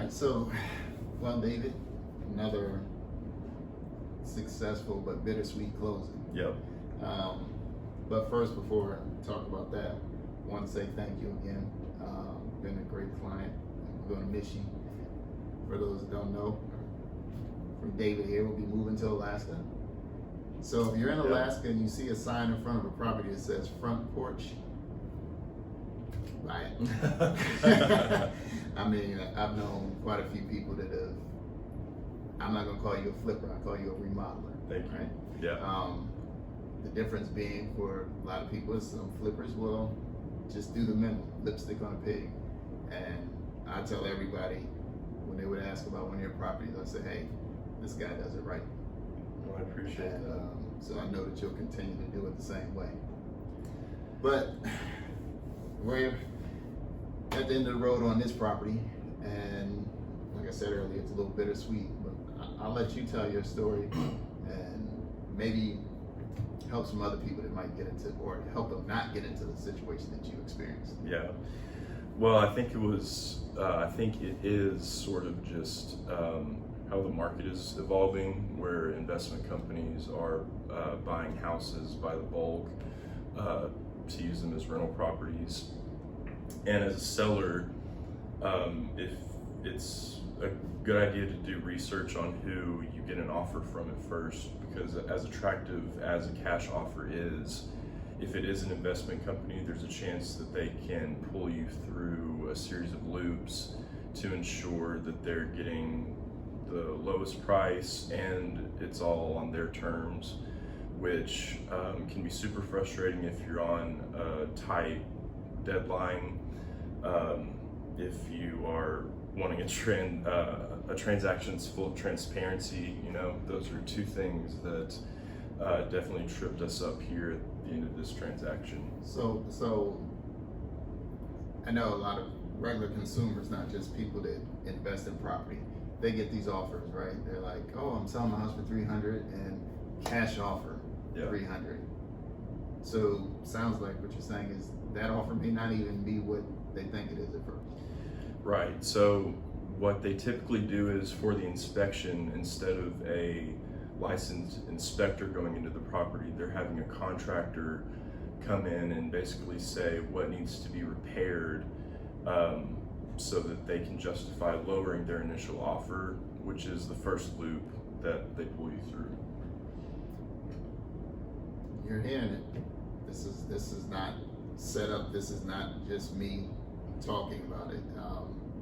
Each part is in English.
right, so, well, David, another successful but bittersweet closing. Yep. But first, before I talk about that, I want to say thank you again. Been a great client. We're going to miss you. For those that don't know, from David here, we'll be moving to Alaska. So if you're in Alaska and you see a sign in front of a property that says front porch, buy it. I mean, I've known quite a few people that have, I'm not gonna call you a flipper, I call you a remodeler. Thank you. Right? Yeah. The difference being for a lot of people is some flippers will just do the minimum, lipstick on a pig. And I tell everybody when they would ask about one of your properties, I say, hey, this guy does it right. Well, I appreciate that. So I know that you'll continue to do it the same way. But we're at the end of the road on this property, and like I said earlier, it's a little bittersweet, but I'll let you tell your story and maybe help some other people that might get into, or help them not get into the situation that you experienced. Yeah. Well, I think it is sort of just how the market is evolving, where investment companies are buying houses by the bulk to use them as rental properties. And as a seller, if it's a good idea to do research on who you get an offer from at first, because as attractive as a cash offer is, if it is an investment company, there's a chance that they can pull you through a series of loops to ensure that they're getting the lowest price and it's all on their terms, which can be super frustrating if you're on a tight deadline. If you are wanting a transaction that's full of transparency, those are two things that definitely tripped us up here at the end of this transaction. So I know a lot of regular consumers, not just people that invest in property, they get these offers, right? They're like, oh, I'm selling my house for $300 and cash offer $300. So sounds like what you're saying is that offer may not even be what they think it is at first. Right. So what they typically do is for the inspection, instead of a licensed inspector going into the property, they're having a contractor come in and basically say what needs to be repaired so that they can justify lowering their initial offer, which is the first loop that they pull you through. You're hearing it. This is not set up. This is not just me talking about it.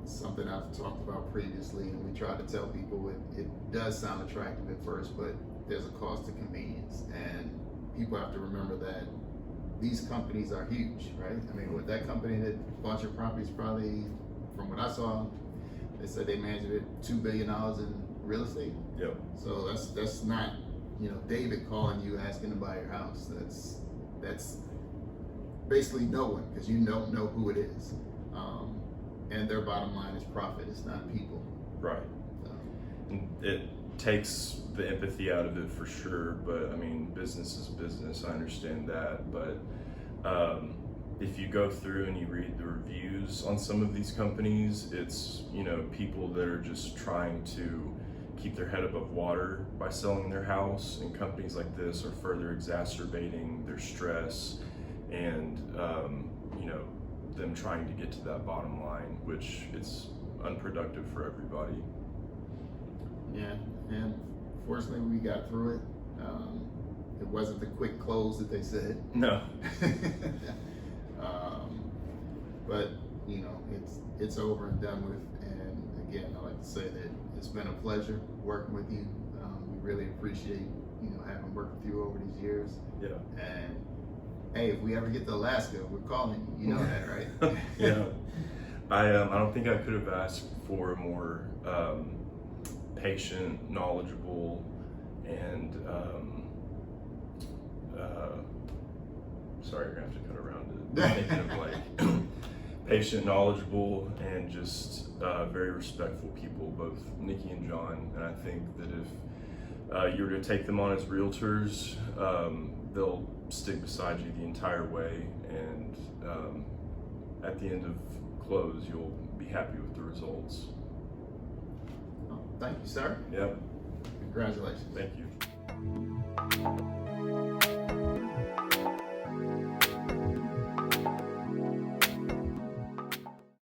Something I've talked about previously, and we try to tell people it does sound attractive at first, but there's a cost to convenience, and people have to remember that these companies are huge, right? I mean, with that company that bought your properties, probably, from what I saw, they said they managed it $2 billion in real estate. Yep. So that's not, David calling you asking to buy your house. That's basically no one, because you don't know who it is. And their bottom line is profit, it's not people. Right. And it takes the empathy out of it for sure, but I mean, business is business, I understand that, but if you go through and you read the reviews on some of these companies, it's, people that are just trying to keep their head above water by selling their house, and companies like this are further exacerbating their stress and, them trying to get to that bottom line, which it's unproductive for everybody. Yeah, and fortunately we got through it. It wasn't the quick close that they said. No. But it's over and done with. And again, I like to say that it's been a pleasure working with you. We really appreciate having worked with you over these years. Yeah. And hey, if we ever get to Alaska, we're calling you. You know that, right? Yeah. I don't think I could have asked for a more patient, knowledgeable, and sorry, you're gonna have to cut around it. I'm thinking of like patient, knowledgeable, and just very respectful people, both Nikki and John. And I think that if you were to take them on as realtors, they'll stick beside you the entire way, and at the end of close, you'll be happy with the results. Thank you, sir. Yep. Congratulations. Thank you.